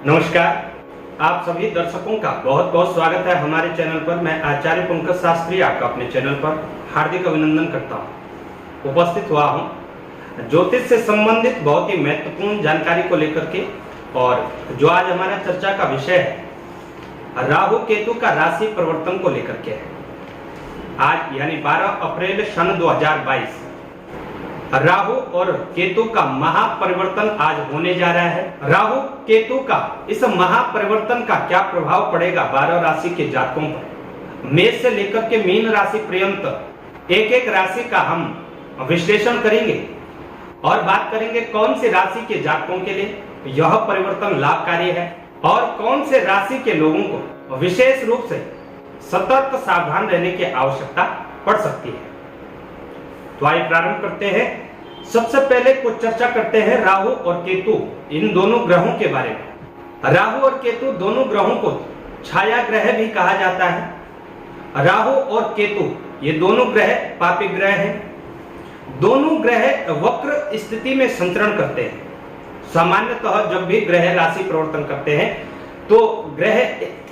नमस्कार, आप सभी दर्शकों का बहुत बहुत स्वागत है हमारे चैनल पर। मैं आचार्य पंकज शास्त्री आपका अपने चैनल पर हार्दिक अभिनंदन करता हूं। उपस्थित हुआ हूं ज्योतिष से संबंधित बहुत ही महत्वपूर्ण जानकारी को लेकर के, और जो आज हमारा चर्चा का विषय है राहु केतु का राशि परिवर्तन को लेकर के है। आज यानी 12 अप्रैल सन 2022 राहु और केतु का महापरिवर्तन आज होने जा रहा है। राहु केतु का इस महापरिवर्तन का क्या प्रभाव पड़ेगा 12 राशि के जातकों पर, मेष से लेकर के मीन राशि पर्यंत एक एक राशि का हम विश्लेषण करेंगे और बात करेंगे कौन सी राशि के जातकों के लिए यह परिवर्तन लाभकारी है और कौन से राशि के लोगों को विशेष रूप से सतर्क सावधान रहने की आवश्यकता पड़ सकती है। तो आइए प्रारंभ करते हैं। सबसे पहले कुछ चर्चा करते हैं राहु और केतु इन दोनों ग्रहों के बारे में। राहु और केतु दोनों ग्रहों को छाया ग्रह भी कहा जाता है। राहु और केतु ये दोनों ग्रह पापी ग्रह हैं। दोनों ग्रह वक्र स्थिति में संचरण करते हैं। सामान्यतः जब भी ग्रह राशि परिवर्तन करते हैं तो ग्रह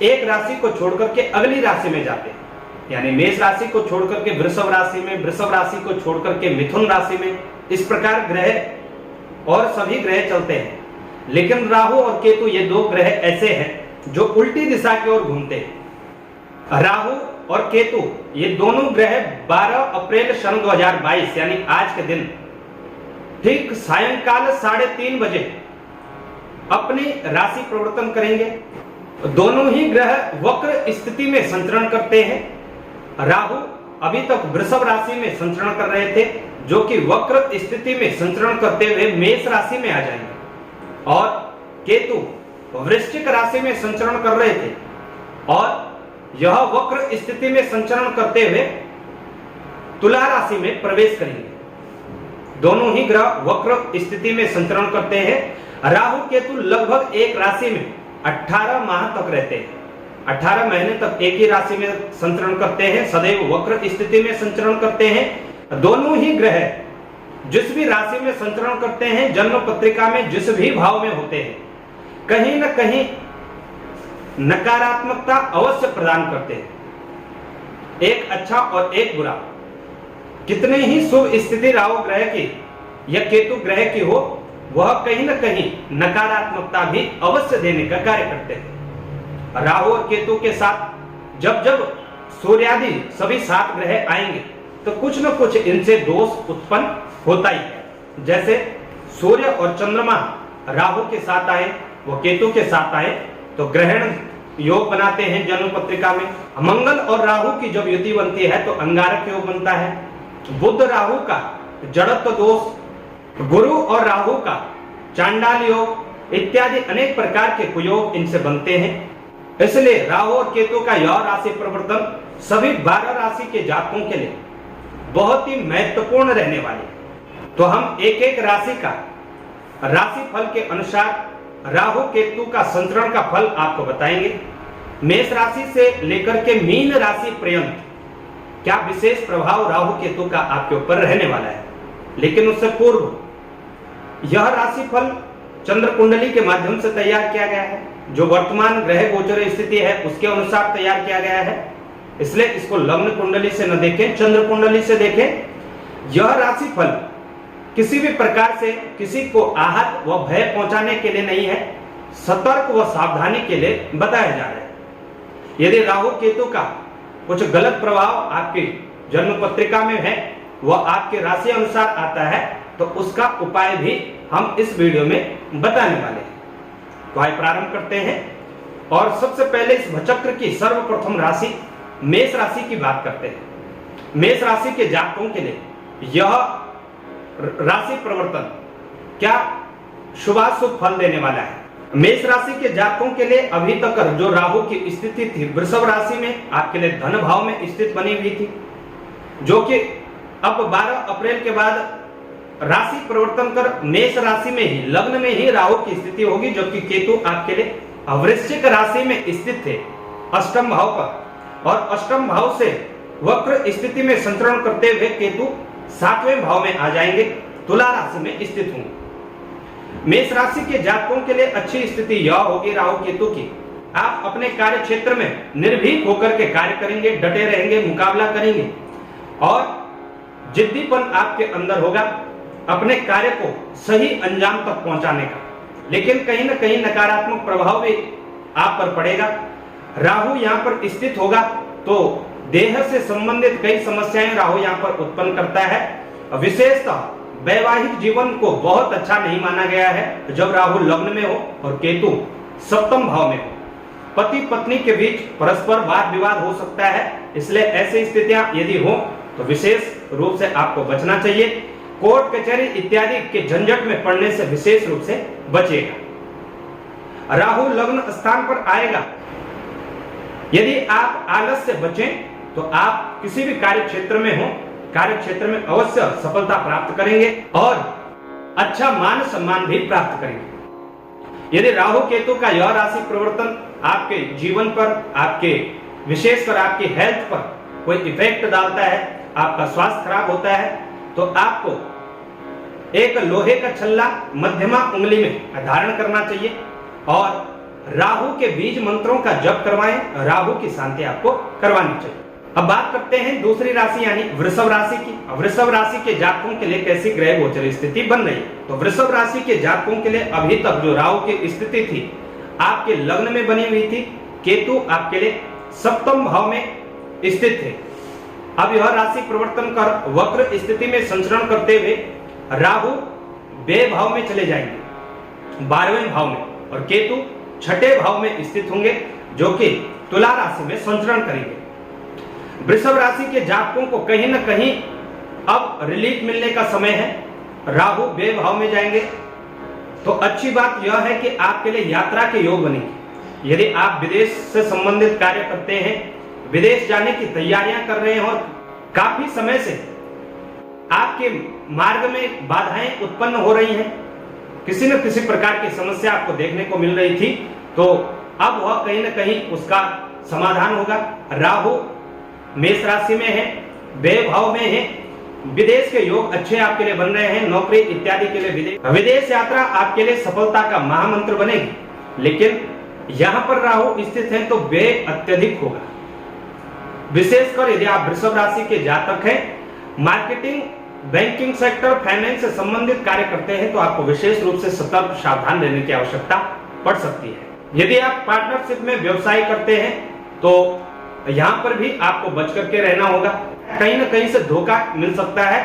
एक राशि को छोड़कर के अगली राशि में जाते हैं, यानी मेष राशि को छोड़कर के वृषभ राशि में, वृषभ राशि को छोड़कर के मिथुन राशि में, इस प्रकार ग्रह और सभी ग्रह चलते हैं। लेकिन राहु और केतु ये दो ग्रह ऐसे हैं जो उल्टी दिशा की ओर घूमते हैं। राहु और केतु ये दोनों ग्रह 12 अप्रैल सन 2022 यानी आज के दिन ठीक सायंकाल 3:30 बजे अपनी राशि परिवर्तन करेंगे। दोनों ही ग्रह वक्र स्थिति में संचरण करते हैं। राहु अभी तक वृषभ राशि में संचरण कर रहे थे, जो कि वक्र स्थिति में संचरण करते हुए मेष राशि में आ जाएंगे, और केतु वृश्चिक राशि में संचरण कर रहे थे और यह वक्र स्थिति में संचरण करते हुए तुला राशि में प्रवेश करेंगे। दोनों ही ग्रह वक्र स्थिति में संचरण करते हैं। राहु केतु लगभग एक राशि में 18 माह तक रहते हैं। 18 महीने तक एक ही राशि में संचरण करते हैं, सदैव वक्र स्थिति में संचरण करते हैं। दोनों ही ग्रह जिस भी राशि में संचरण करते हैं, जन्म पत्रिका में जिस भी भाव में होते हैं, कहीं न कहीं नकारात्मकता अवश्य प्रदान करते हैं। एक अच्छा और एक बुरा, कितने ही शुभ स्थिति राहु ग्रह की या केतु ग्रह की हो, वह कहीं न कहीं नकारात्मकता भी अवश्य देने का कार्य करते हैं। राहु और केतु के साथ जब जब सूर्यादि सभी 7 ग्रह आएंगे तो कुछ न कुछ इनसे दोष उत्पन्न होता ही है। जैसे सूर्य और चंद्रमा राहु के साथ आए, वो केतु के साथ आए तो ग्रहण योग बनाते हैं जन्म पत्रिका में। मंगल और राहु की जब युति बनती है तो अंगारक योग बनता है। बुध राहु का जड़त्व दोष, गुरु और राहु का चांडाल योग इत्यादि अनेक प्रकार के कुयोग इनसे बनते हैं। इसलिए राहु और केतु का यह राशि परिवर्तन सभी 12 राशि के जातकों के लिए बहुत ही महत्वपूर्ण रहने वाली। तो हम एक एक राशि का राशि फल के अनुसार राहु केतु का संचरण का फल आपको बताएंगे। मेष राशि से लेकर के मीन राशि पर्यंत क्या विशेष प्रभाव राहु केतु का आपके ऊपर रहने वाला है। लेकिन उससे पूर्व यह राशि फल चंद्र कुंडली के माध्यम से तैयार किया गया है, जो वर्तमान ग्रह गोचर स्थिति है उसके अनुसार तैयार किया गया है। इसलिए इसको लग्न कुंडली से न देखें, चंद्र कुंडली से देखें। यह राशि फल किसी भी प्रकार से किसी को आहत व भय पहुंचाने के लिए नहीं है, सतर्क व सावधानी के लिए बताया जा रहा है। यदि राहु केतु का कुछ गलत प्रभाव आपकी जन्म पत्रिका में है, वह आपके राशि अनुसार आता है, तो उसका उपाय भी हम इस वीडियो में बताने वाले हैं। तो आइए प्रारंभ करते हैं और सबसे पहले इस भचक्र की सर्वप्रथम राशि मेष राशि की बात करते हैं। मेष राशि के जातकों के लिए यह राशि परिवर्तन क्या शुभाशुभ फल देने वाला है। मेष राशि के जातकों के लिए अभी तक जो राहु की स्थिति थी वृषभ राशि में आपके लिए धन भाव में स्थित बनी हुई थी, जो कि अब 12 अप्रैल के बाद राशि परिवर्तन कर मेष राशि में ही लग्न में ही राहु की स्थिति होगी, जबकि केतु आपके लिए वृश्चिक राशि में स्थित थे अष्टम भाव पर, और अष्टम भाव से वक्र स्थिति में संचरण करते हुए केतु 7वें भाव में आ जाएंगे, तुला राशि में स्थित होंगे। मेष राशि के जातकों के लिए अच्छी स्थिति यह होगी राहु केतु की, आप अपने कार्य क्षेत्र में निर्भीक होकर के कार्य करेंगे, डटे रहेंगे, मुकाबला करेंगे और जिद्दीपन आपके अंदर होगा अपने कार्य को सही अंजाम तक पहुंचाने का। लेकिन कहीं ना कहीं नकारात्मक प्रभाव भी आप पर पड़ेगा। राहु यहां पर स्थित होगा तो देह से संबंधित कई समस्याएं राहु यहां पर उत्पन्न करता है। विशेषतः वैवाहिक जीवन को बहुत अच्छा नहीं माना गया है जब राहु लग्न में हो और केतु सप्तम भाव में हो। पति पत्नी के बीच परस्पर वाद विवाद हो सकता है, इसलिए ऐसी स्थितियां यदि हो तो विशेष रूप से आपको बचना चाहिए। कोर्ट कचहरी इत्यादि के झंझट में पड़ने से विशेष रूप से बचेगा। राहु लग्न स्थान पर आएगा, यदि आप आलस से बचें तो आप किसी भी कार्य क्षेत्र में हो, कार्य क्षेत्र में अवश्य सफलता प्राप्त करेंगे और अच्छा मान सम्मान भी प्राप्त करेंगे। यदि राहु केतु का यह राशि परिवर्तन आपके जीवन पर, आपके विशेषकर आपकी हेल्थ पर कोई इफेक्ट डालता है, आपका स्वास्थ्य खराब होता है, तो आपको एक लोहे का छल्ला मध्यमा उंगली में धारण करना चाहिए और राहु के बीज मंत्रों का जप करवाएं, राहु की शांति आपको करवानी चाहिए। अब बात करते हैं दूसरी राशि यानी वृषभ राशि की। वृषभ राशि के जातकों के लिए कैसी ग्रह गोचर स्थिति बन रही है? तो वृषभ राशि के जातकों के लिए अभी तक जो राहु की स्थिति थी आपके लग्न में बनी हुई थी, केतु आपके लिए सप्तम भाव में स्थित थे। अब यह राशि परिवर्तन कर वक्र स्थिति में संचरण करते हुए राहु व्यय भाव में चले जाएंगे 12वें भाव में, और केतु छठे भाव में स्थित होंगे जो कि तुला राशि में संचरण करेंगे। वृषभ राशि के जातकों को कहीं ना कहीं अब रिलीफ मिलने का समय है। राहु व्यय भाव में जाएंगे तो अच्छी बात यह है कि आपके लिए यात्रा के योग बनेंगे। यदि आप विदेश से संबंधित कार्य करते हैं, विदेश जाने की तैयारियां कर रहे हैं और काफी समय से आपके मार्ग में बाधाएं उत्पन्न हो रही हैं, किसी न किसी प्रकार की समस्या आपको देखने को मिल रही थी, तो अब वह कहीं ना कहीं उसका समाधान होगा। राहु मेष राशि में है, व्यय भाव में है, विदेश के योग अच्छे आपके लिए बन रहे हैं, नौकरी इत्यादि के लिए विदेश यात्रा आपके लिए सफलता का महामंत्र बनेगी। लेकिन यहां पर राहु स्थित है तो व्यय अत्यधिक होगा। विशेषकर यदि आप वृषभ राशि के जातक हैं, मार्केटिंग, बैंकिंग सेक्टर, फाइनेंस से संबंधित कार्य करते हैं तो आपको विशेष रूप से सतर्क सावधान रहने की आवश्यकता पड़ सकती है। यदि आप पार्टनरशिप में व्यवसाय करते हैं तो यहां पर भी आपको बच करके रहना होगा। कहीं ना कहीं से धोखा मिल सकता है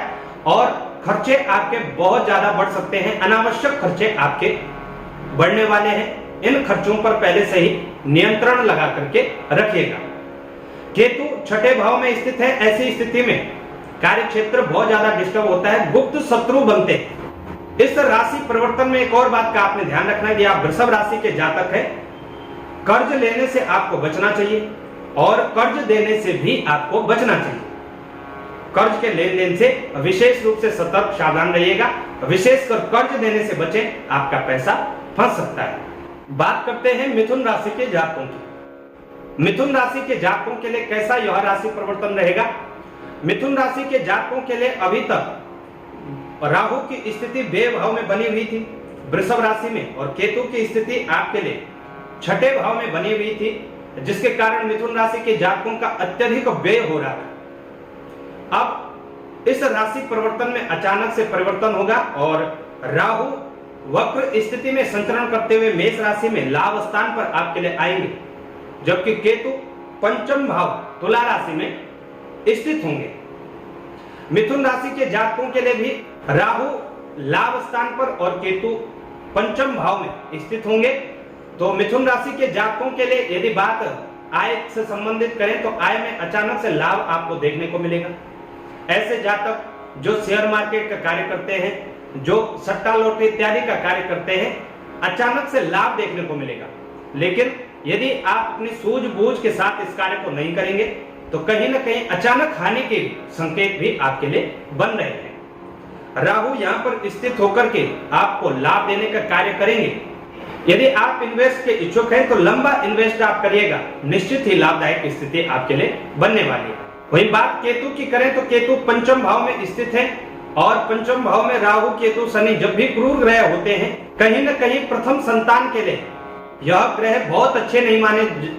और खर्चे आपके बहुत ज्यादा बढ़ सकते हैं, अनावश्यक खर्चे आपके बढ़ने वाले हैं। इन खर्चों पर पहले से ही नियंत्रण लगा करके रखिएगा। केतु छठे भाव में स्थित है, ऐसी स्थिति में कार्य क्षेत्र बहुत ज्यादा डिस्टर्ब होता है, गुप्त शत्रु बनते हैं। इस राशि परिवर्तन में एक और बात का आपने ध्यान रखना है, आप वृषभ राशि के जातक हैं, कर्ज लेने से आपको बचना चाहिए और कर्ज देने से भी आपको बचना चाहिए। कर्ज के लेन देन से विशेष रूप से सतर्क सावधान रहिएगा, विशेषकर कर्ज देने से बचें, आपका पैसा फंस सकता है। बात करते हैं मिथुन राशि के जातकों की। मिथुन राशि के जातकों के लिए कैसा यह राशि परिवर्तन रहेगा? मिथुन राशि के जातकों के लिए अभी तक राहु की स्थिति व्यय भाव में बनी हुई थी वृषभ राशि में, और केतु की स्थिति आपके लिए छठे भाव में बनी हुई थी, जिसके कारण मिथुन राशि के जातकों का अत्यधिक व्यय हो रहा था। अब इस राशि परिवर्तन में अचानक से परिवर्तन होगा और राहु वक्र स्थिति में संचरण करते हुए मेष राशि में लाभ स्थान पर आपके लिए आएंगे, जबकि केतु पंचम भाव तुला राशि में स्थित होंगे। मिथुन राशि के जातकों के लिए भी राहु लाभ स्थान पर और केतु पंचम भाव में स्थित होंगे। तो मिथुन राशि के जातकों के लिए यदि बात आय से संबंधित करें तो आय में अचानक से लाभ आपको देखने को मिलेगा। ऐसे जातक जो शेयर मार्केट का कार्य करते हैं, जो सट्टा लॉटरी इत्यादि का कार्य करते हैं, अचानक से लाभ देखने को मिलेगा। लेकिन यदि आप अपनी सूझबूझ के साथ इस कार्य को नहीं करेंगे तो कहीं ना कहीं अचानक हानि के संकेत भी आपके लिए बन रहे हैं। राहु यहां पर स्थित होकर के आपको लाभ देने का कार्य करेंगे। यदि आप इन्वेस्ट के इच्छुक हैं तो लंबा इन्वेस्ट आप करिएगा, निश्चित ही लाभदायक स्थिति आपके लिए बनने वाली है। वही बात केतु की करें तो केतु पंचम भाव में स्थित है और पंचम भाव में राहु केतु शनि जब भी क्रूर ग्रह होते हैं, कहीं न कहीं प्रथम संतान के लिए यह ग्रह बहुत अच्छे नहीं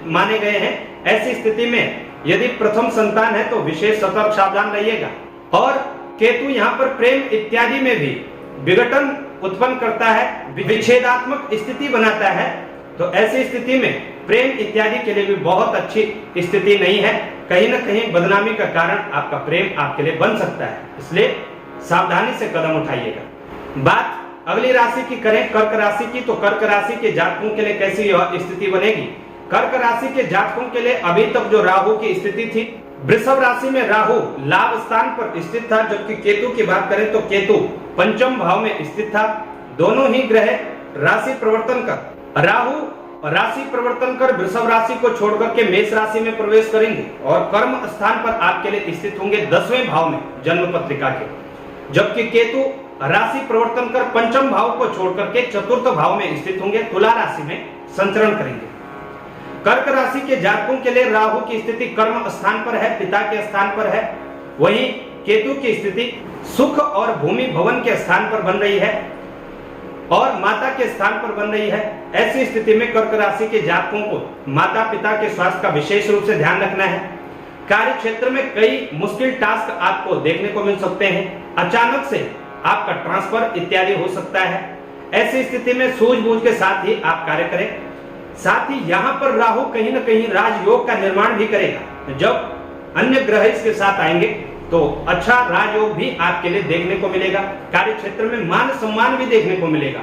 माने गए हैं। ऐसी स्थिति में यदि प्रथम संतान है तो विशेष सतर्क सावधान रहिएगा। और केतु यहाँ पर प्रेम इत्यादि में भी विघटन उत्पन्न करता है, विच्छेदात्मक स्थिति बनाता है। तो ऐसी स्थिति में प्रेम इत्यादि के लिए भी बहुत अच्छी स्थिति नहीं है। कहीं न कहीं बदनामी का कारण आपका प्रेम आपके लिए बन सकता है, इसलिए सावधानी से कदम उठाइएगा। बात अगली राशि की करें, कर्क राशि की, तो कर्क राशि के जातकों के लिए कैसी यह स्थिति बनेगी। कर्क राशि के जातकों के लिए अभी तक जो राहु की स्थिति थी, वृषभ राशि में राहु लाभ स्थान पर स्थित था, जबकि केतु की बात करें तो केतु पंचम भाव में स्थित था। दोनों ही ग्रह राशि परिवर्तन कर, राहु राशि परिवर्तन कर वृषभ राशि को छोड़कर के मेष राशि में प्रवेश करेंगे और कर्म स्थान पर आपके लिए स्थित होंगे 10वें भाव में जन्म पत्रिका के, जबकि केतु राशि परिवर्तन कर पंचम भाव को छोड़कर के चतुर्थ भाव में स्थित होंगे, तुला राशि में संचरण करेंगे। कर्क राशि के जातकों के लिए राहु की स्थिति कर्म स्थान पर है, पिता के स्थान पर है, वहीं केतु की स्थिति सुख और भूमि भवन के स्थान पर बन रही है और माता के स्थान पर बन रही है। ऐसी स्थिति में कर्क राशि के जातकों को माता पिता के स्वास्थ्य का विशेष रूप से ध्यान रखना है। कार्य क्षेत्र में कई मुश्किल टास्क आपको देखने को मिल सकते हैं, अचानक से आपका ट्रांसफर इत्यादि हो सकता है। ऐसी स्थिति में सूझबूझ के साथ ही आप कार्य करें। साथ ही यहाँ पर राहु कहीं न कहीं राजयोग का निर्माण भी करेगा। जब अन्य ग्रह इसके साथ आएंगे तो अच्छा राजयोग भी आपके लिए देखने को मिलेगा। कार्य क्षेत्र में मान सम्मान भी देखने को मिलेगा,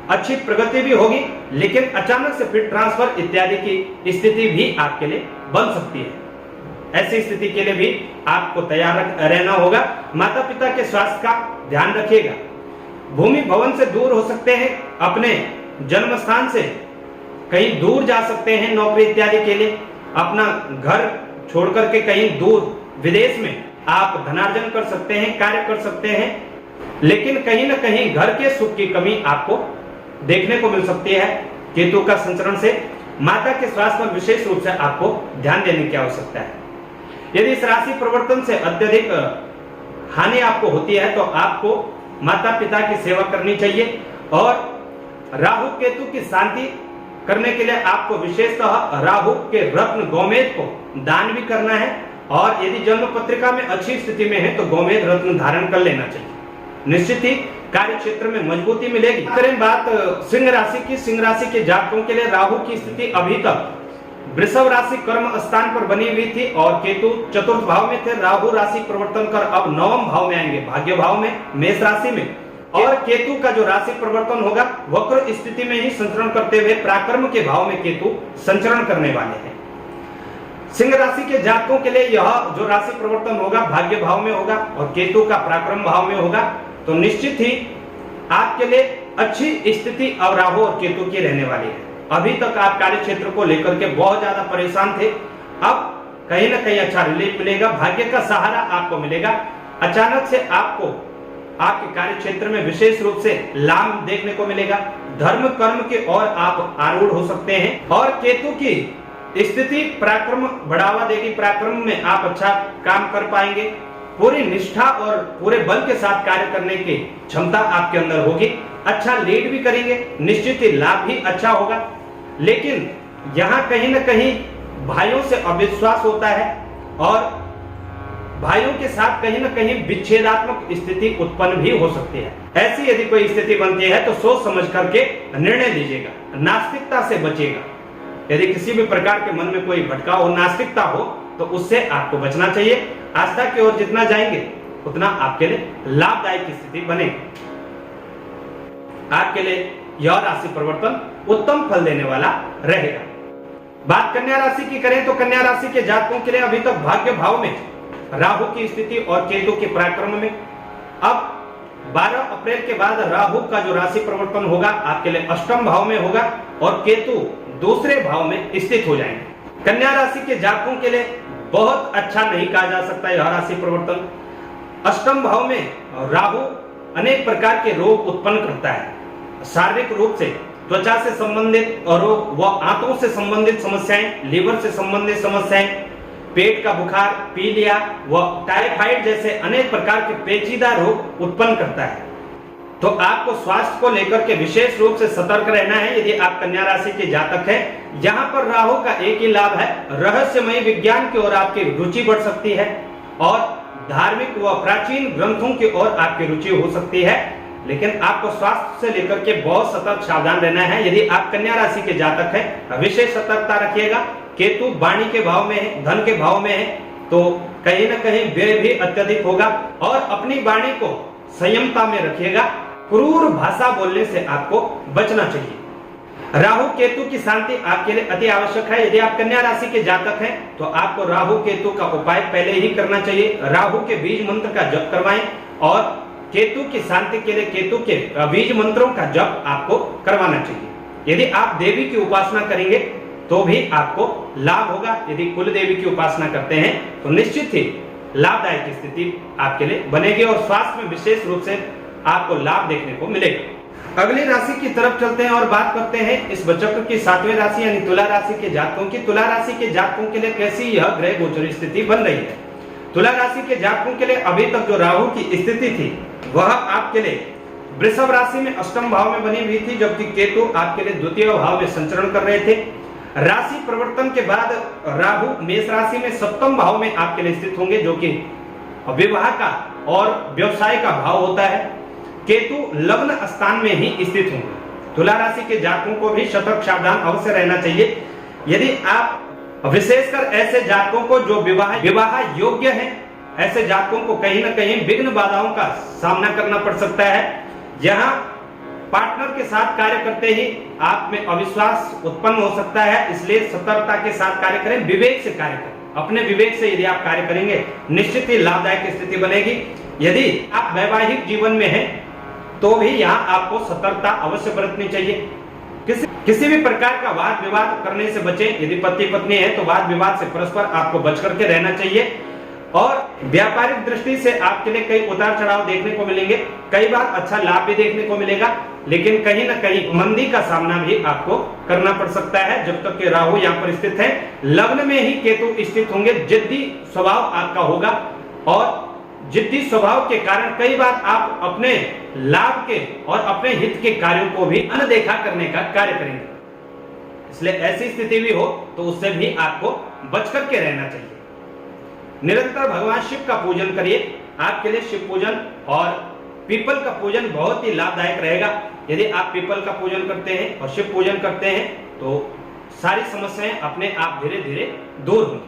अच्छी प्रगति भी होगी, लेकिन अचानक से फिर ट्रांसफर इत्यादि की स्थिति भी आपके लिए बन सकती है। ऐसी स्थिति के लिए भी आपको तैयार रहना होगा। माता पिता के स्वास्थ्य का ध्यान रखिएगा। भूमि भवन से दूर हो सकते हैं, अपने जन्म स्थान से कहीं दूर जा सकते हैं नौकरी इत्यादि के लिए, अपना घर छोड़ करके कहीं दूर विदेश में आप धनार्जन कर सकते हैं, कार्य कर सकते हैं, लेकिन कहीं ना कहीं घर के सुख की कमी आपको देखने को मिल सकती है। केतु का संचरण से माता के स्वास्थ्य पर विशेष रूप से आपको ध्यान देने की आवश्यकता है। यदि इस राशि परिवर्तन से अत्यधिक हानि आपको होती है तो आपको माता पिता की सेवा करनी चाहिए और राहु केतु की शांति करने के लिए आपको विशेषतः राहु के रत्न गोमेद को दान भी करना है और यदि जन्म पत्रिका में अच्छी स्थिति में है तो गोमेद रत्न धारण कर लेना चाहिए। निश्चित ही कार्य क्षेत्र में मजबूती मिलेगी। करें बात सिंह राशि की। सिंह राशि के जातकों के लिए राहु की स्थिति अभी तक वृषभ राशि कर्म स्थान पर बनी हुई थी और केतु चतुर्थ भाव में थे। राहु राशि परिवर्तन कर अब 9वें भाव में आएंगे, भाग्य भाव में, मेष राशि में, और केतु का जो राशि परिवर्तन होगा वक्र स्थिति में ही संचरण करते हुए पराक्रम के भाव में केतु संचरण करने वाले हैं। सिंह राशि के जातकों के लिए यह जो राशि परिवर्तन होगा भाग्य भाव में होगा और केतु का पराक्रम भाव में होगा, तो निश्चित ही आपके लिए अच्छी स्थिति अब राहु और केतु की रहने वाली है। अभी तक आप कार्य क्षेत्र को लेकर के बहुत ज्यादा परेशान थे, अब कहीं ना कहीं अच्छा रिलीफ मिलेगा, भाग्य का सहारा आपको मिलेगा। अचानक से आपको आपके कार्य क्षेत्र में विशेष रूप से लाभ देखने को मिलेगा। धर्म कर्म के ओर आप आरूढ़ हो सकते हैं और केतु की स्थिति पराक्रम बढ़ावा देगी। पराक्रम में आप अच्छा काम कर पाएंगे, पूरी निष्ठा और पूरे बल के साथ कार्य करने की क्षमता आपके अंदर होगी। अच्छा लीड भी करेंगे, निश्चित ही लाभ भी अच्छा होगा। लेकिन यहाँ कहीं ना कहीं भाइयों से अविश्वास होता है और भाइयों के साथ कहीं ना कहीं विच्छेदात्मक स्थिति उत्पन्न भी हो सकती है। ऐसी यदि कोई स्थिति बनती है तो सोच समझ करके निर्णय लीजिएगा, नास्तिकता से बचिएगा। यदि किसी भी प्रकार के मन में कोई भटकाव हो, नास्तिकता हो, तो उससे आपको बचना चाहिए। आस्था की ओर जितना जाएंगे उतना आपके लिए लाभदायक स्थिति बनेगी। आपके लिए यह राशि परिवर्तन उत्तम फल देने वाला रहेगा। बात कन्या राशि की करें तो कन्या राशि के जातकों के लिए अभी तक भाग्य भाव में राहु की स्थिति और केतु के पराक्रम में, अब 12 अप्रैल के बाद राहु का जो राशि परिवर्तन होगा आपके लिए अष्टम भाव में होगा और केतु दूसरे भाव में स्थित हो जाएंगे। कन्या राशि के जातकों के लिए बहुत अच्छा नहीं कहा जा सकता यह राशि परिवर्तन। अष्टम भाव में राहु अनेक प्रकार के रोग उत्पन्न करता है, शारीरिक रूप से त्वचा से संबंधित रोग व आंतों से संबंधित समस्याएं, लीवर से संबंधित समस्याएं, पेट का बुखार, पीलिया व टाइफाइड जैसे अनेक प्रकार के पेचीदा रोग उत्पन्न करता है। तो आपको स्वास्थ्य को लेकर के विशेष रूप से सतर्क रहना है यदि आप कन्या राशि के जातक हैं। यहाँ पर राहु का एक ही लाभ है, रहस्यमय विज्ञान की ओर आपकी रुचि बढ़ सकती है और धार्मिक व प्राचीन ग्रंथों की ओर आपकी रुचि हो सकती है। लेकिन आपको स्वास्थ्य से लेकर के बहुत सतर्क सावधान रहना है। यदि आप कन्या राशि के जातक हैं, विशेष सतर्कता रखिएगा। केतु वाणी के भाव में है, धन के भाव में है, तो कहीं ना कहीं व्यय भी अत्यधिक होगा और अपनी वाणी को संयमता में रखिएगा। क्रूर भाषा बोलने से आपको बचना चाहिए। राहु केतु की शांति आपके लिए अति आवश्यक है। यदि आप कन्या राशि के जातक हैं तो आपको राहु केतु का उपाय पहले ही करना चाहिए। राहु के बीज मंत्र का जप करवाएं और केतु की शांति के लिए केतु के बीज मंत्रों का जप आपको करवाना चाहिए। यदि आप देवी की उपासना करेंगे तो भी आपको लाभ होगा। यदि कुल देवी की उपासना करते हैं तो निश्चित ही लाभदायक स्थिति आपके लिए बनेगी और स्वास्थ्य में विशेष रूप से आपको लाभ देखने को मिलेगा। अगली राशि की तरफ चलते हैं और बात करते हैं इस वचक्र की 7वीं राशि यानी तुला राशि के जातकों की। तुला राशि के जातकों के लिए कैसी यह ग्रह गोचर स्थिति बन रही है। तुला राशि के जातकों के लिए अभी तक जो राहु की स्थिति थी वह आपके लिए वृषभ राशि में अष्टम भाव में बनी हुई थी, जबकि केतु आपके लिए द्वितीय भाव में संचरण कर रहे थे। राशि परिवर्तन के बाद राहु मेष राशि में सप्तम भाव में आपके लिए स्थित होंगे, जो कि विवाह का और व्यवसाय का भाव होता है। केतु लग्न स्थान में ही स्थित होंगे। तुला राशि के जातकों को भी सतर्क सावधान अवश्य रहना चाहिए। यदि आप विशेषकर ऐसे जातकों को जो विवाह योग्य हैं, ऐसे जातकों को कहीं ना कहीं विघ्न बाधाओं का सामना करना पड़ सकता है। जहां पार्टनर के साथ कार्य करते ही आप में अविश्वास उत्पन्न हो सकता है, इसलिए सतर्कता के साथ कार्य करें, विवेक से कार्य करें। अपने विवेक से यदि आप कार्य करेंगे निश्चित ही लाभदायक स्थिति बनेगी। यदि आप वैवाहिक जीवन में हैं तो भी यहाँ आपको सतर्कता अवश्य बरतनी चाहिए। किसी भी प्रकार का वाद विवाद करने से बचें। यदि पति पत्नी है तो वाद विवाद से परस्पर आपको बच करके रहना चाहिए। और व्यापारिक दृष्टि से आपके लिए कई उतार चढ़ाव देखने को मिलेंगे, कई बार अच्छा लाभ भी देखने को मिलेगा, लेकिन कहीं ना कहीं मंदी का सामना भी आपको करना पड़ सकता है जब तक कि राहु यहाँ पर स्थित है। लग्न में ही केतु स्थित होंगे। जिद्दी स्वभाव आपका होगा और जिद्दी स्वभाव के कारण कई बार आप अपने लाभ के और अपने हित के कार्यों को भी अनदेखा करने का कार्य करेंगे। इसलिए ऐसी स्थिति भी हो तो उससे भी आपको बच करके रहना चाहिए। निरंतर भगवान शिव का पूजन करिए। आपके लिए शिव पूजन और पीपल का पूजन बहुत ही लाभदायक रहेगा। यदि आप पीपल का पूजन करते हैं और शिव पूजन करते हैं तो सारी समस्याएं अपने आप धीरे धीरे दूर होंगी।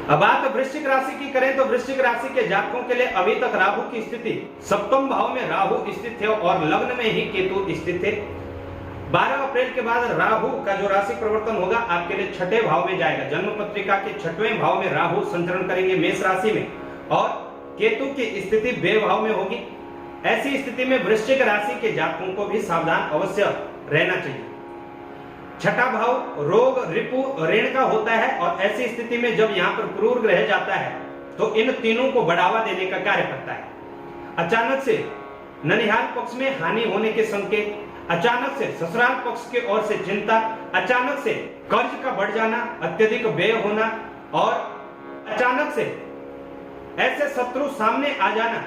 अब बात वृश्चिक राशि की करें तो वृश्चिक राशि के जातकों के लिए अभी तक राहु की स्थिति सप्तम भाव में राहु स्थित है और लग्न में ही केतु स्थित है। 12 अप्रैल के बाद राहु का जो राशि परिवर्तन होगा आपके लिए छठे भाव में जाएगा। जन्म पत्रिका के 6वें भाव में राहु संचरण करेंगे मेष राशि में और केतु की स्थिति व्यय भाव में होगी। ऐसी स्थिति में वृश्चिक राशि के जातकों को भी सावधान अवश्य रहना चाहिए। छठा भाव रोग रिपु ऋण का होता है और ऐसी स्थिति में जब यहाँ पर क्रूर ग्रह जाता है तो इन तीनों को बढ़ावा देने का कार्य करता है। अचानक से ननिहाल पक्ष में हानि होने के संकेत, अचानक से ससुराल पक्ष की ओर से चिंता, अचानक से कर्ज का बढ़ जाना, अत्यधिक व्यय होना और अचानक से ऐसे शत्रु सामने आ जाना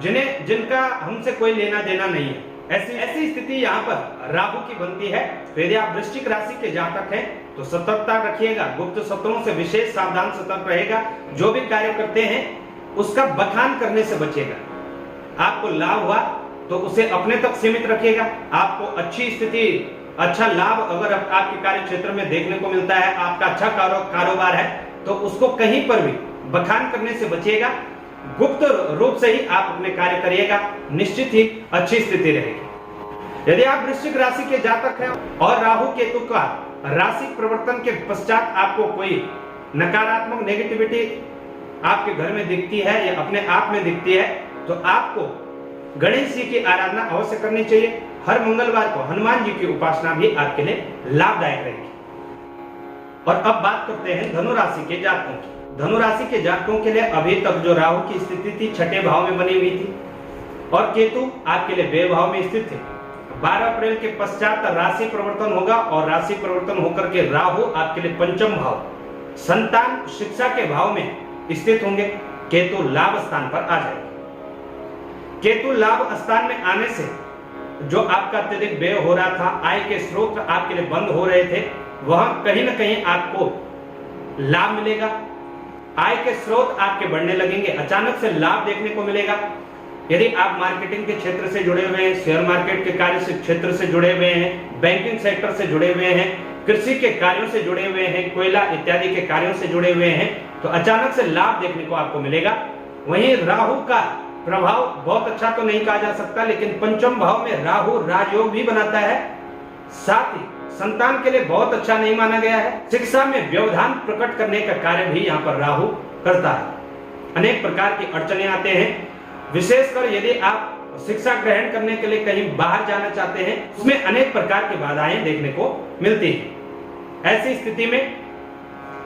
जिनका हमसे कोई लेना देना नहीं है। ऐसी स्थिति यहाँ पर राहु की बनती है। तो यदि आप वृश्चिक राशि के जातक हैं तो सतर्कता रखिएगा, गुप्त शत्रुओं से विशेष सावधान सतर्क रहेगा। जो भी कार्य करते हैं उसका बखान करने से बचेगा। आपको लाभ हुआ तो उसे अपने तक सीमित रखिएगा। आपको अच्छी स्थिति, अच्छा लाभ अगर आपके कार्य क्षेत्र में देखने को मिलता है, आपका अच्छा कारोबार है तो उसको कहीं पर भी बखान करने से बचिएगा। गुप्त रूप से ही आप अपने कार्य करिएगा, निश्चित ही अच्छी स्थिति रहेगी। यदि आप वृश्चिक राशि के जातक हैं और राहु केतु का राशि परिवर्तन के पश्चात आपको कोई नकारात्मक नेगेटिविटी आपके घर में दिखती है या अपने आप में दिखती है तो आपको गणेश जी की आराधना अवश्य करनी चाहिए। हर मंगलवार को हनुमान जी की उपासना भी आपके लिए लाभदायक रहेगी। और अब बात करते हैं धनु राशि के जातकों की। धनु राशि के जातकों के लिए अभी तक जो राहु की स्थिति थी छठे भाव में बनी हुई थी और केतु आपके लिए व्यय भाव में स्थित थे। 12 अप्रैल के पश्चात राशि परिवर्तन होगा और राशि परिवर्तन होकर के राहु आपके लिए पंचम भाव संतान शिक्षा के भाव में स्थित होंगे। केतु लाभ स्थान पर आ जाएगा। केतु लाभ स्थान में आने से जो आपका अत्यधिक व्यय हो रहा था, आय के स्रोत आपके लिए बंद हो रहे थे, वह कहीं ना कहीं आपको लाभ मिलेगा। आय के स्रोत आपके बढ़ने लगेंगे, अचानक से लाभ देखने को मिलेगा। यदि आप मार्केटिंग के क्षेत्र से जुड़े हुए हैं, शेयर मार्केट के कार्य से क्षेत्र से जुड़े हुए हैं, बैंकिंग सेक्टर से जुड़े हुए हैं, कृषि के कार्यों से जुड़े हुए हैं, कोयला इत्यादि के कार्यों से जुड़े हुए हैं, तो अचानक से लाभ देखने को आपको मिलेगा। वहीं राहु का प्रभाव बहुत अच्छा तो नहीं कहा जा सकता, लेकिन पंचम भाव में राहु राजयोग भी बनाता है। साथ ही संतान के लिए बहुत अच्छा नहीं माना गया है। शिक्षा में व्यवधान प्रकट करने का कार्य भी यहाँ पर राहु करता है। अनेक प्रकार की अड़चने आते हैं, विशेषकर यदि आप शिक्षा ग्रहण करने के लिए कहीं बाहर जाना चाहते हैं, उसमें अनेक प्रकार की बाधाएं देखने को मिलती हैं। ऐसी स्थिति में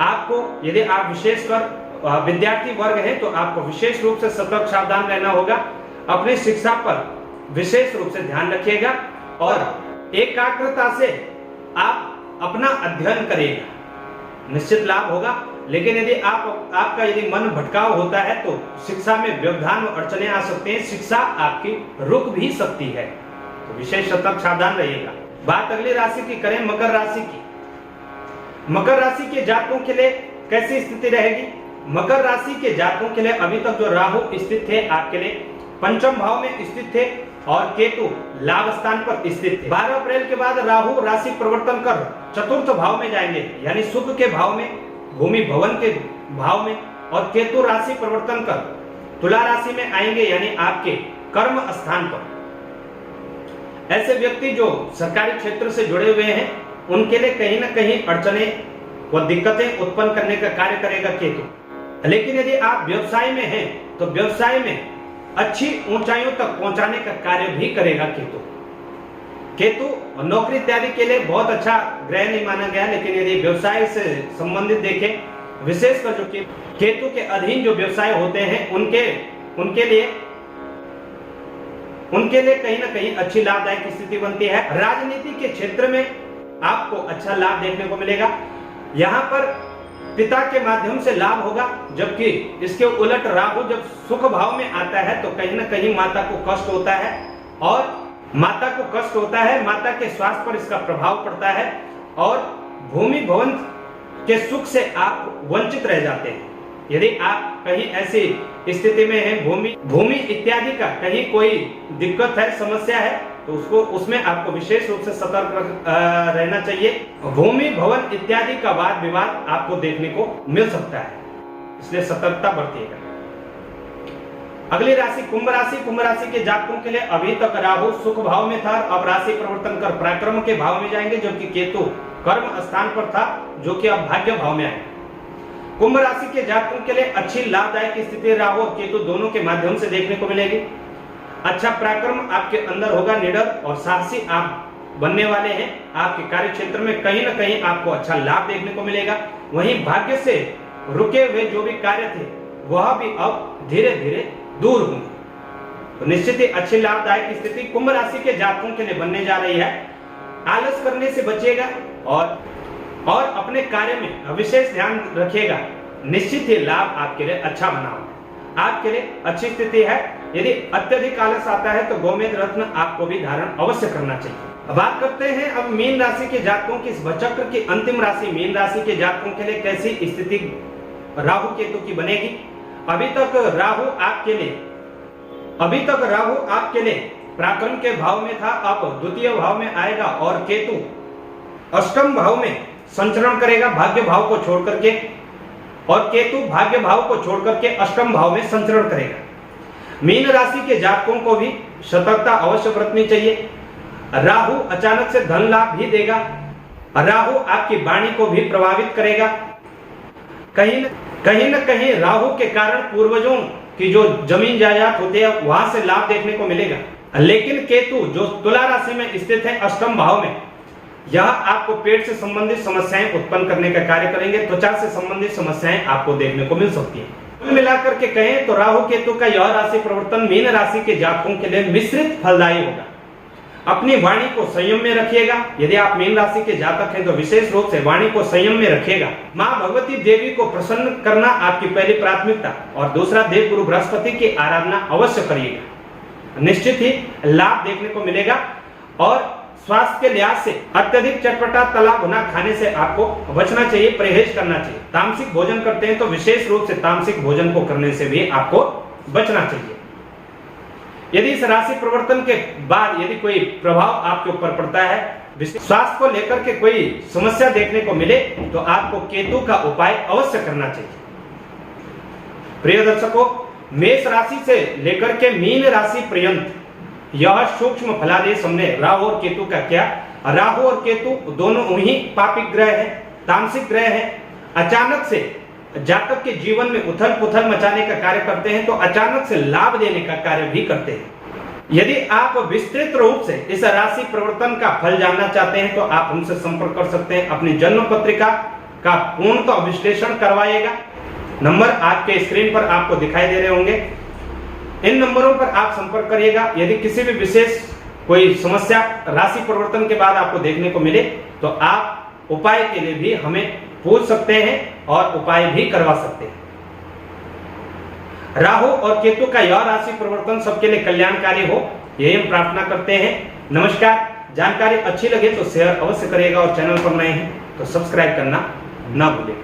आपको, यदि आप विशेषकर विद्यार्थी वर्ग हैं, तो आपको विशेष रूप से सतर्क सावधान रहना होगा। अपनी शिक्षा पर विशेष रूप से ध्यान रखिएगा और एकाग्रता से आप अपना अध्ययन करिएगा, निश्चित लाभ होगा। लेकिन यदि आपका यदि मन भटकाव होता है तो शिक्षा में व्यवधान और अड़चने आ सकते हैं, शिक्षा आपकी रुक भी सकती है, तो विशेष सतर्क सावधान रहिएगा। बात अगली राशि की करें, मकर राशि की। मकर राशि के जातकों के लिए कैसी स्थिति रहेगी? मकर राशि के जातकों के लिए अभी तक जो राहु स्थित थे आपके लिए पंचम भाव में स्थित थे और केतु लाभ स्थान पर स्थित थे। 12 अप्रैल के बाद राहु राशि परिवर्तन कर चतुर्थ भाव में जाएंगे, यानी सुख के भाव में, भूमि भवन के भाव में, और केतु राशि परिवर्तन कर तुला राशि में आएंगे, यानी आपके कर्म स्थान पर। ऐसे व्यक्ति जो सरकारी क्षेत्र से जुड़े हुए हैं, उनके लिए कहीं ना कहीं अड़चने व दिक्कतें उत्पन्न करने का कार्य करेगा केतु। लेकिन यदि आप व्यवसाय में हैं, तो व्यवसाय में अच्छी ऊंचाइयों तक पहुंचाने का कार्य भी करेगा केतु। केतु नौकरी इत्यादि के लिए बहुत अच्छा ग्रह नहीं माना गया, लेकिन यदि व्यवसाय से संबंधित देखें, विशेषकर जो केतु के अधीन जो व्यवसाय होते हैं, उनके लिए कहीं ना कहीं अच्छी लाभदायक स्थिति बनती है। राजनीति के क्षेत्र में आपको अच्छा लाभ देखने को मिलेगा। यहाँ पर पिता के माध्यम से लाभ होगा, जबकि इसके उलट राहु जब सुख भाव में आता है तो कहीं ना कहीं माता को कष्ट होता है, और माता को कष्ट होता है, माता के स्वास्थ्य पर इसका प्रभाव पड़ता है, और भूमि भवन के सुख से आप वंचित रह जाते हैं। यदि आप कहीं ऐसी स्थिति में हैं, भूमि इत्यादि का कहीं कोई दिक्कत है, समस्या है, तो उसमें आपको विशेष रूप से सतर्क रहना चाहिए। भूमि भवन इत्यादि का वाद विवाद आपको देखने को मिल सकता है, इसलिए सतर्कता बरतिएगा। अगली राशि कुंभ राशि। कुंभ राशि के जातकों के लिए अभी तक राहु सुख भाव में था, अब राशि परिवर्तन कर पराक्रम के भाव में जाएंगे, जबकि केतु कर्म स्थान पर था, जो कि अब भाग्य भाव में आएंगे। कुंभ राशि के जातकों के लिए अच्छी लाभदायक स्थिति राहु और केतु दोनों के माध्यम से देखने को मिलेगी। अच्छा पराक्रम आपके अंदर होगा, निडर और साहसी आप बनने वाले हैं। आपके कार्य क्षेत्र में कहीं ना कहीं आपको अच्छा लाभ देखने को मिलेगा। वहीं भाग्य से रुके हुए जो भी कार्य थे, वह भी अब धीरे धीरे दूर होंगे, तो निश्चित ही अच्छी लाभदायक स्थिति कुंभ राशि के जातकों के लिए बनने जा रही है। आलस करने से बचिएगा और अपने कार्य में विशेष ध्यान रखिएगा, निश्चित ही लाभ आपके लिए अच्छा बना होगा, आपके लिए अच्छी स्थिति है। यदि अत्यधिक आलस आता है तो गोमेद रत्न आपको भी धारण अवश्य करना चाहिए। बात करते हैं अब मीन राशि के जातकों की। इस भचक्र की अंतिम राशि मीन राशि के जातकों के लिए कैसी स्थिति राहु केतु की बनेगी? अभी तक राहु आपके लिए पराक्रम के भाव में था, अब द्वितीय भाव में आएगा और केतु अष्टम भाव में संचरण करेगा भाग्य भाव को छोड़ करके, और केतु भाग्य भाव को छोड़ करके अष्टम भाव में संचरण करेगा। मीन राशि के जातकों को भी सतर्कता अवश्य बरतनी चाहिए। राहु अचानक से धन लाभ भी देगा, राहु आपकी वाणी को भी प्रभावित करेगा। कहीं न कहीं राहु के कारण पूर्वजों की जो जमीन जायदाद होती है, वहां से लाभ देखने को मिलेगा। लेकिन केतु जो तुला राशि में स्थित है अष्टम भाव में, यह आपको पेट से संबंधित समस्याएं उत्पन्न करने का कार्य करेंगे। त्वचा से संबंधित समस्याएं आपको देखने को मिल सकती है। कुल मिलाकर के कहें तो राहु केतु का यह राशि परिवर्तन मीन राशि के जातकों के लिए मिश्रित फलदायी होगा। अपनी वाणी को संयम में रखिएगा। यदि आप मीन राशि के जातक हैं तो विशेष रूप से वाणी को संयम में रखिएगा। मां भगवती देवी को प्रसन्न करना आपकी पहली प्राथमिकता, और दूसरा देव गुरु बृहस्पति की आराधना अवश्य करिएगा। निश्चित ही लाभ देखने को मिलेगा। और स्वास्थ्य के लिहाज से अत्यधिक चटपटा तला भुना खाने से आपको बचना चाहिए, परहेज करना चाहिए। तामसिक भोजन करते हैं तो विशेष रूप से तामसिक भोजन को करने से भी आपको बचना चाहिए। यदि इस राशि परिवर्तन के बाद यदि कोई प्रभाव आपके ऊपर पड़ता है, स्वास्थ्य को लेकर के कोई समस्या देखने को मिले, तो आपको केतु का उपाय अवश्य करना चाहिए। प्रिय दर्शकों, मेष राशि से लेकर के मीन राशि पर्यंत यह सूक्ष्म फलादेश हमने राहु और केतु का किया। राहु और केतु दोनों ही पापिक ग्रह हैं, तामसिक ग्रह हैं। अचानक से जातक के जीवन में उथल पुथल मचाने का कार्य करते हैं, तो अचानक से लाभ देने का कार्य भी करते हैं। यदि आप विस्तृत रूप से इस राशि परिवर्तन का फल जानना चाहते हैं तो आप हमसे संपर्क कर सकते हैं। अपनी जन्म पत्रिका का पूर्णतः विश्लेषण करवाइएगा। नंबर आपके स्क्रीन पर आपको दिखाई दे रहे होंगे, इन नंबरों पर आप संपर्क करिएगा। यदि किसी भी विशेष कोई समस्या राशि परिवर्तन के बाद आपको देखने को मिले, तो आप उपाय के लिए भी हमें पूछ सकते हैं और उपाय भी करवा सकते हैं। राहु और केतु का यह राशि परिवर्तन सबके लिए कल्याणकारी हो, यही हम प्रार्थना करते हैं। नमस्कार। जानकारी अच्छी लगे तो शेयर अवश्य करिएगा, और चैनल पर नए हैं तो सब्सक्राइब करना ना भूलें।